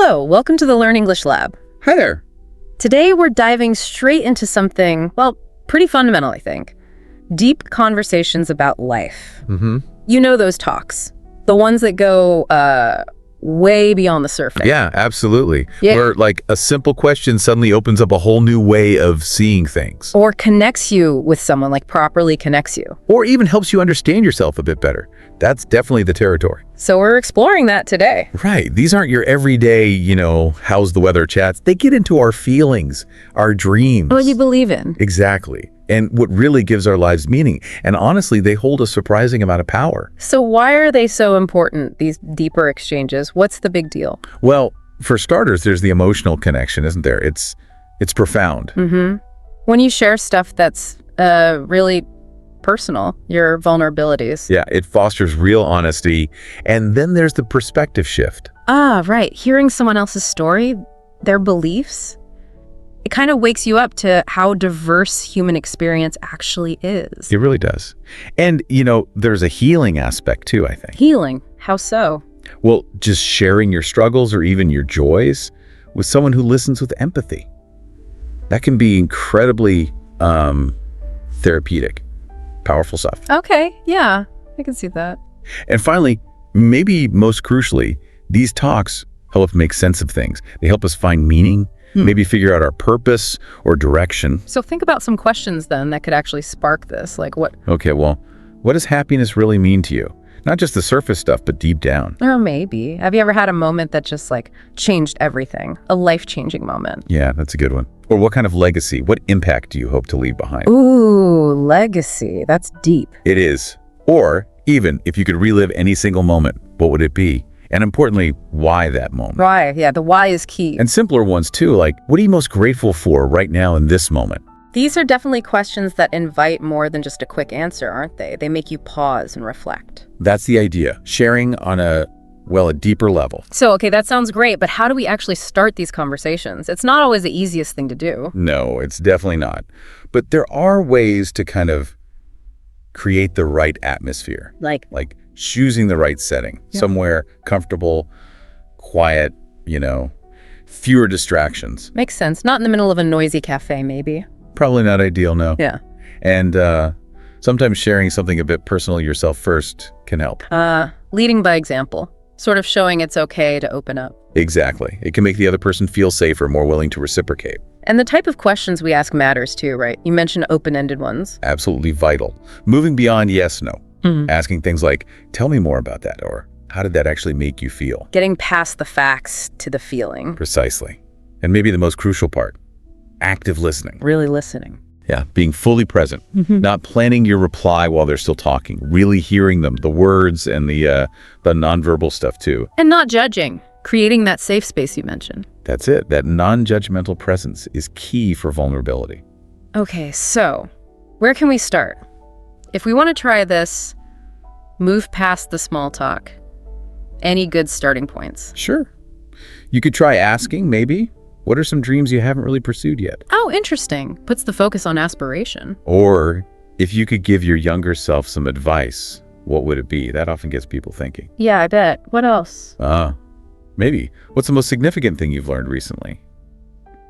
Hello, welcome to the Learn English Lab. Hi there. Today we're diving straight into something, well, pretty fundamental, I think. Deep conversations about life. You know those talks, the ones that go way beyond the surface. Yeah, absolutely. Yeah. Where like a simple question suddenly opens up a whole new way of seeing things. Or connects you with someone, like properly connects you. Or even helps you understand yourself a bit better. That's definitely the territory. So we're exploring that today. Right. These aren't your everyday, how's the weather chats. They get into our feelings, our dreams. What you believe in. Exactly. And what really gives our lives meaning. And honestly, they hold a surprising amount of power. So why are they so important, these deeper exchanges? What's the big deal? Well, for starters, there's the emotional connection, isn't there? It's profound. When you share stuff that's really personal, your vulnerabilities. Yeah, it fosters real honesty. And then there's the perspective shift. Ah, right. Hearing someone else's story, their beliefs, it kind of wakes you up to how diverse human experience actually is. It really does. And, there's a healing aspect too, I think. Healing. How so? Well, just sharing your struggles or even your joys with someone who listens with empathy. That can be incredibly therapeutic. Powerful stuff. Okay, yeah, I can see that. And finally, maybe most crucially, these talks help make sense of things. They help us find meaning, maybe figure out our purpose or direction. So think about some questions then that could actually spark this, like what? Okay, well, what does happiness really mean to you? Not just the surface stuff, but deep down. Or maybe. Have you ever had a moment that just changed everything? A life-changing moment? Yeah, that's a good one. Or what kind of legacy, what impact do you hope to leave behind? Ooh, legacy. That's deep. It is. Or even if you could relive any single moment, what would it be? And importantly, why that moment? Why? Yeah, the why is key. And simpler ones too, like what are you most grateful for right now in this moment? These are definitely questions that invite more than just a quick answer, aren't they? They make you pause and reflect. That's the idea. Sharing on a deeper level. So, okay, that sounds great, but how do we actually start these conversations? It's not always the easiest thing to do. No, it's definitely not. But there are ways to kind of create the right atmosphere. Like Choosing the right setting. Yeah. Somewhere comfortable, quiet, fewer distractions. Makes sense. Not in the middle of a noisy cafe, maybe. Probably not ideal, no. Yeah. And sometimes sharing something a bit personal yourself first can help. Leading by example. Sort of showing it's okay to open up. Exactly. It can make the other person feel safer, more willing to reciprocate. And the type of questions we ask matters too, right? You mentioned open-ended ones. Absolutely vital. Moving beyond yes, no. Asking things like, tell me more about that, or how did that actually make you feel? Getting past the facts to the feeling. Precisely. And maybe the most crucial part, active listening. Really listening. Yeah, being fully present, not planning your reply while they're still talking, really hearing them, the words and the nonverbal stuff too. And not judging, creating that safe space you mentioned. That's it. That non-judgmental presence is key for vulnerability. Okay, so where can we start? If we want to try this, move past the small talk. Any good starting points? Sure. You could try asking, maybe, what are some dreams you haven't really pursued yet? Oh, interesting. Puts the focus on aspiration. Or if you could give your younger self some advice, what would it be? That often gets people thinking. Yeah, I bet. What else? Maybe. What's the most significant thing you've learned recently?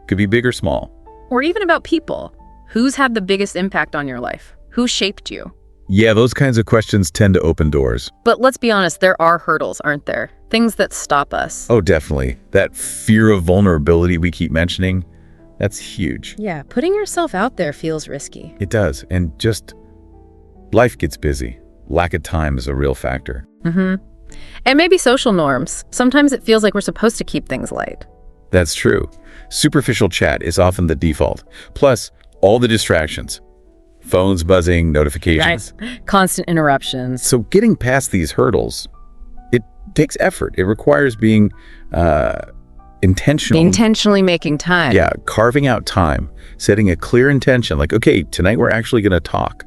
Could be big or small. Or even about people. Who's had the biggest impact on your life? Who shaped you? Yeah, those kinds of questions tend to open doors. But let's be honest, there are hurdles, aren't there? Things that stop us. Oh, definitely. That fear of vulnerability we keep mentioning, that's huge. Yeah, putting yourself out there feels risky. It does. And just life gets busy. Lack of time is a real factor. And maybe social norms. Sometimes it feels like we're supposed to keep things light. That's true. Superficial chat is often the default. Plus, all the distractions. Phones buzzing, notifications. Right. Constant interruptions. So getting past these hurdles, it takes effort. It requires being intentional. Intentionally making time. Yeah, carving out time, setting a clear intention, like, okay, tonight we're actually going to talk.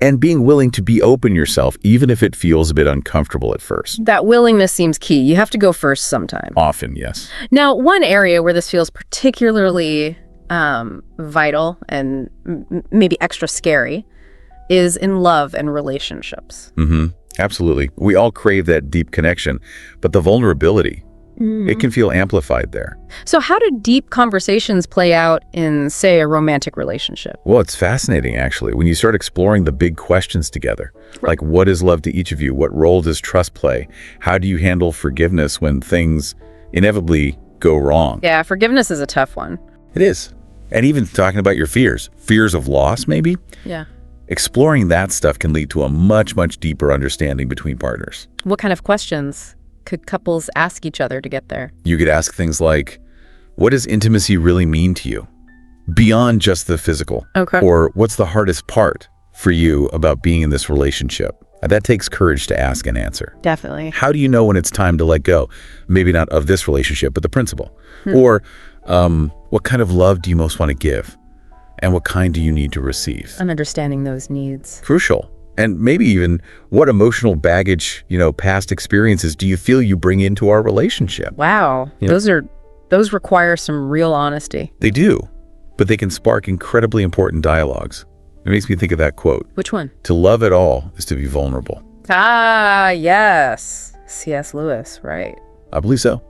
And being willing to be open yourself, even if it feels a bit uncomfortable at first. That willingness seems key. You have to go first sometime. Often, yes. Now, one area where this feels particularly vital and maybe extra scary is in love and relationships. Absolutely. We all crave that deep connection, but the vulnerability, It can feel amplified there. So how do deep conversations play out in, say, a romantic relationship? Well, it's fascinating, actually, when you start exploring the big questions together. Like, what is love to each of you? What role does trust play? How do you handle forgiveness when things inevitably go wrong? Yeah, forgiveness is a tough one. It is. And even talking about your fears of loss, maybe? Yeah. Exploring that stuff can lead to a much, much deeper understanding between partners. What kind of questions could couples ask each other to get there? You could ask things like, what does intimacy really mean to you? Beyond just the physical. Okay. Or what's the hardest part for you about being in this relationship? That takes courage to ask and answer. Definitely. How do you know when it's time to let go? Maybe not of this relationship, but the principle. Or what kind of love do you most want to give? And what kind do you need to receive? And understanding those needs. Crucial. And maybe even what emotional baggage, past experiences do you feel you bring into our relationship? Wow. Yeah. Those require some real honesty. They do, but they can spark incredibly important dialogues. It makes me think of that quote. Which one? To love at all is to be vulnerable. Ah, yes. C.S. Lewis, right. I believe so.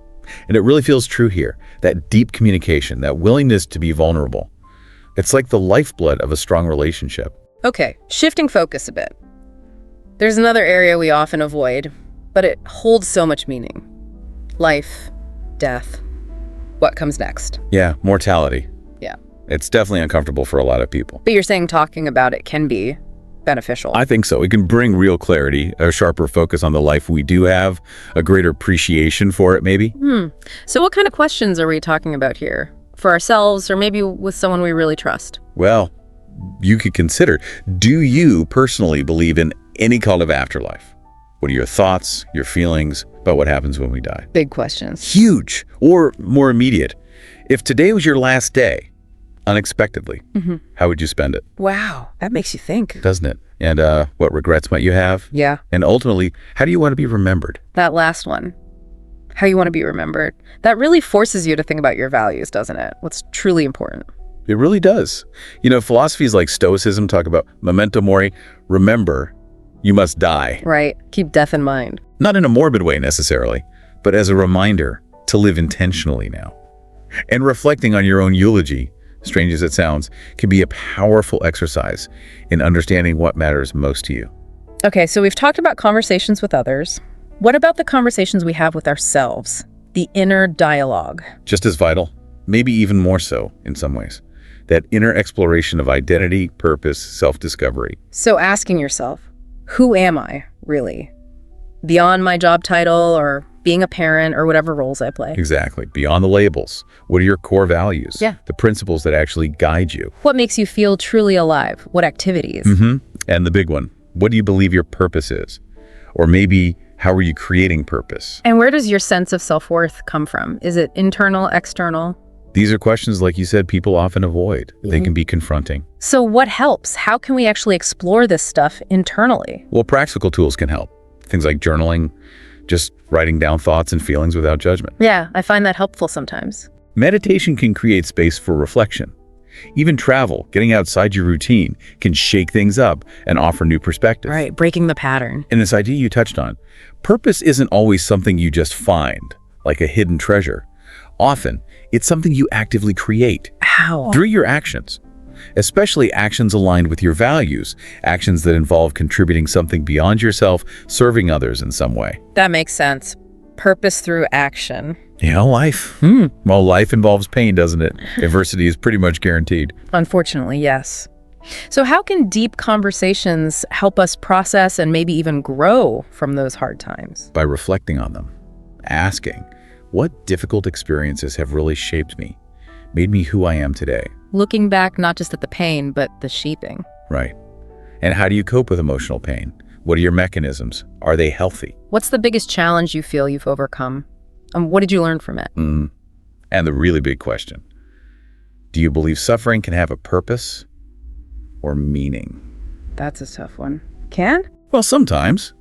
And it really feels true here. That deep communication, that willingness to be vulnerable. It's like the lifeblood of a strong relationship. Okay, shifting focus a bit. There's another area we often avoid, but it holds so much meaning. Life, death, what comes next? Yeah, mortality. Yeah. It's definitely uncomfortable for a lot of people. But you're saying talking about it can be beneficial. I think so. It can bring real clarity, a sharper focus on the life we do have, a greater appreciation for it, maybe. So what kind of questions are we talking about here? For ourselves, or maybe with someone we really trust? Well, you could consider, do you personally believe in any kind of afterlife? What are your thoughts, your feelings about what happens when we die? Big questions. Huge, or more immediate. If today was your last day, unexpectedly, how would you spend it? Wow, that makes you think. Doesn't it? And what regrets might you have? Yeah. And ultimately, how do you want to be remembered? That last one. How you want to be remembered. That really forces you to think about your values, doesn't it? What's truly important. It really does. Philosophies like Stoicism talk about memento mori, remember, you must die. Right. Keep death in mind. Not in a morbid way necessarily, but as a reminder to live intentionally now. And reflecting on your own eulogy, strange as it sounds, can be a powerful exercise in understanding what matters most to you. Okay, so we've talked about conversations with others. What about the conversations we have with ourselves? The inner dialogue. Just as vital, maybe even more so in some ways. That inner exploration of identity, purpose, self-discovery. So asking yourself, who am I, really? Beyond my job title or being a parent or whatever roles I play. Exactly. Beyond the labels. What are your core values? Yeah. The principles that actually guide you. What makes you feel truly alive? What activities? And the big one, what do you believe your purpose is? Or maybe, how are you creating purpose? And where does your sense of self-worth come from? Is it internal, external? These are questions, like you said, people often avoid. They can be confronting. So what helps? How can we actually explore this stuff internally? Well, practical tools can help. Things like journaling, just writing down thoughts and feelings without judgment. Yeah, I find that helpful sometimes. Meditation can create space for reflection. Even travel, getting outside your routine, can shake things up and offer new perspectives. Right, breaking the pattern. And this idea you touched on, purpose isn't always something you just find, like a hidden treasure. Often, it's something you actively create. How? Through your actions, especially actions aligned with your values, actions that involve contributing something beyond yourself, serving others in some way. That makes sense. Purpose through action. Life. Well, life involves pain, doesn't it? Adversity is pretty much guaranteed. Unfortunately, yes. So how can deep conversations help us process and maybe even grow from those hard times? By reflecting on them, asking, what difficult experiences have really shaped me, made me who I am today? Looking back not just at the pain, but the shaping. Right. And how do you cope with emotional pain? What are your mechanisms? Are they healthy? What's the biggest challenge you feel you've overcome? And what did you learn from it? And the really big question, do you believe suffering can have a purpose or meaning? That's a tough one. Can? Well, sometimes.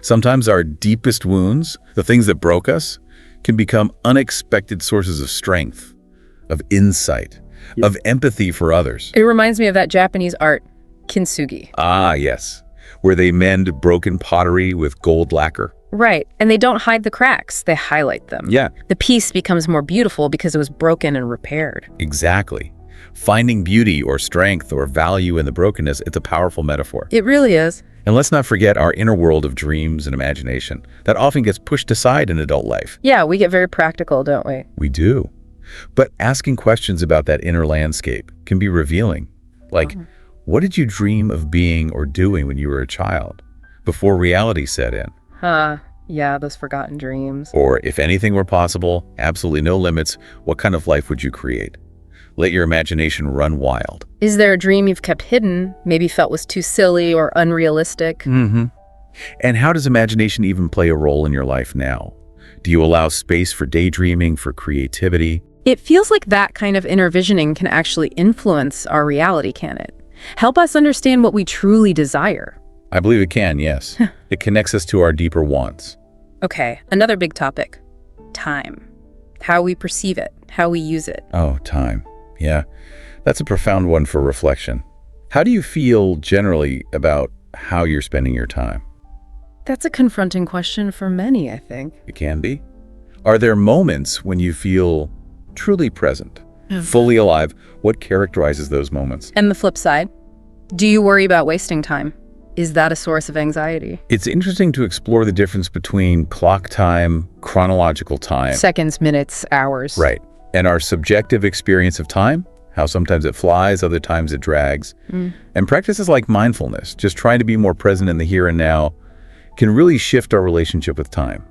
Sometimes our deepest wounds, the things that broke us, can become unexpected sources of strength, of insight, of empathy for others. It reminds me of that Japanese art, kintsugi. Ah, yes, where they mend broken pottery with gold lacquer. Right. And they don't hide the cracks, they highlight them. Yeah, The piece becomes more beautiful because it was broken and repaired. exactly. Finding beauty or strength or value in the brokenness, it's a powerful metaphor. It really is. And let's not forget our inner world of dreams and imagination that often gets pushed aside in adult life. Yeah, we get very practical, don't we? We do. But asking questions about that inner landscape can be revealing. Like, what did you dream of being or doing when you were a child, before reality set in? Yeah, those forgotten dreams. Or if anything were possible, absolutely no limits, what kind of life would you create? Let your imagination run wild. Is there a dream you've kept hidden, maybe felt was too silly or unrealistic? And how does imagination even play a role in your life now? Do you allow space for daydreaming, for creativity? It feels like that kind of inner visioning can actually influence our reality, can it? Help us understand what we truly desire. I believe it can, yes. It connects us to our deeper wants. Okay, another big topic. Time. How we perceive it, how we use it. Oh, time. Yeah, that's a profound one for reflection. How do you feel generally about how you're spending your time? That's a confronting question for many, I think. It can be. Are there moments when you feel truly present, fully alive? What characterizes those moments? And the flip side, do you worry about wasting time? Is that a source of anxiety? It's interesting to explore the difference between clock time, chronological time. Seconds, minutes, hours. Right. And our subjective experience of time, how sometimes it flies, other times it drags. And practices like mindfulness, just trying to be more present in the here and now, can really shift our relationship with time.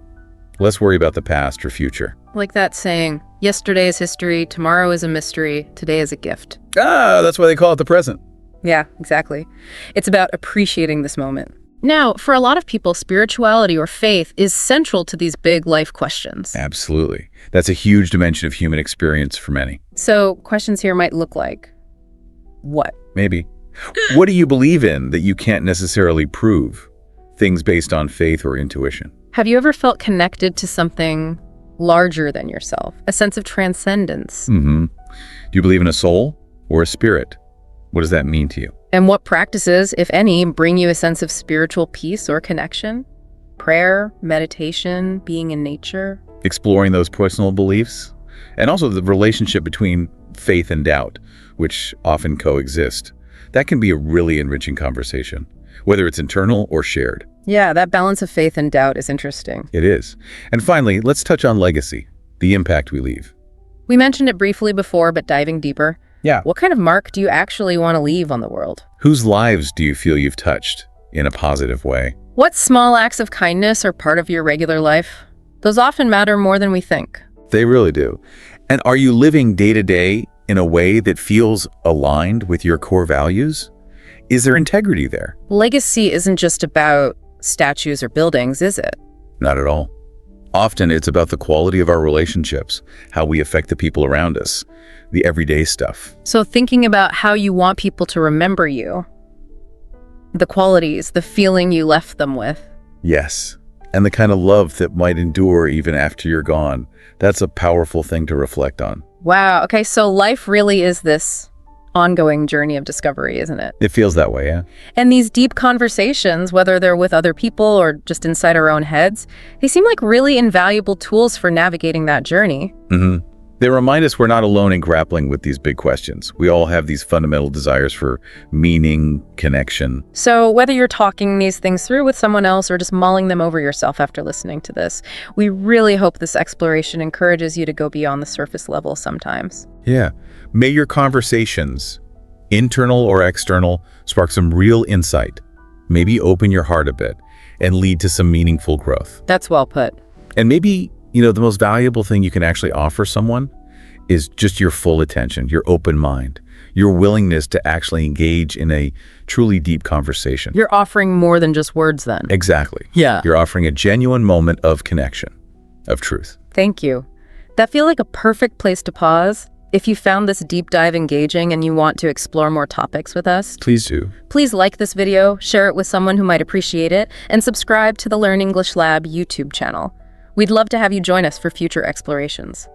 Less worry about the past or future. Like that saying, yesterday is history, tomorrow is a mystery, today is a gift. That's why they call it the present. Yeah, exactly. It's about appreciating this moment. Now, for a lot of people, spirituality or faith is central to these big life questions. Absolutely. That's a huge dimension of human experience for many. So questions here might look like, what? Maybe. What do you believe in that you can't necessarily prove? Things based on faith or intuition. Have you ever felt connected to something larger than yourself? A sense of transcendence? Do you believe in a soul or a spirit? What does that mean to you? And what practices, if any, bring you a sense of spiritual peace or connection? Prayer, meditation, being in nature? Exploring those personal beliefs, and also the relationship between faith and doubt, which often coexist. That can be a really enriching conversation, whether it's internal or shared. Yeah, that balance of faith and doubt is interesting. It is. And finally, let's touch on legacy, the impact we leave. We mentioned it briefly before, but diving deeper, Yeah. what kind of mark do you actually want to leave on the world? Whose lives do you feel you've touched in a positive way? What small acts of kindness are part of your regular life? Those often matter more than we think. They really do. And are you living day to day in a way that feels aligned with your core values? Is there integrity there? Legacy isn't just about statues or buildings, is it? Not at all. Often it's about the quality of our relationships, how we affect the people around us, the everyday stuff. So thinking about how you want people to remember you, the qualities, the feeling you left them with. Yes. And the kind of love that might endure even after you're gone. That's a powerful thing to reflect on. Wow. Okay, so life really is this ongoing journey of discovery, isn't it? It feels that way, yeah? And these deep conversations, whether they're with other people or just inside our own heads, they seem like really invaluable tools for navigating that journey. They remind us we're not alone in grappling with these big questions. We all have these fundamental desires for meaning, connection. So whether you're talking these things through with someone else or just mulling them over yourself after listening to this, we really hope this exploration encourages you to go beyond the surface level sometimes. Yeah. May your conversations, internal or external, spark some real insight. Maybe open your heart a bit and lead to some meaningful growth. That's well put. And maybe, the most valuable thing you can actually offer someone is just your full attention, your open mind, your willingness to actually engage in a truly deep conversation. You're offering more than just words then. Exactly. Yeah. You're offering a genuine moment of connection, of truth. Thank you. That feels like a perfect place to pause. If you found this deep dive engaging and you want to explore more topics with us, Please do. please like this video, share it with someone who might appreciate it, and subscribe to the Learn English Lab YouTube channel. We'd love to have you join us for future explorations.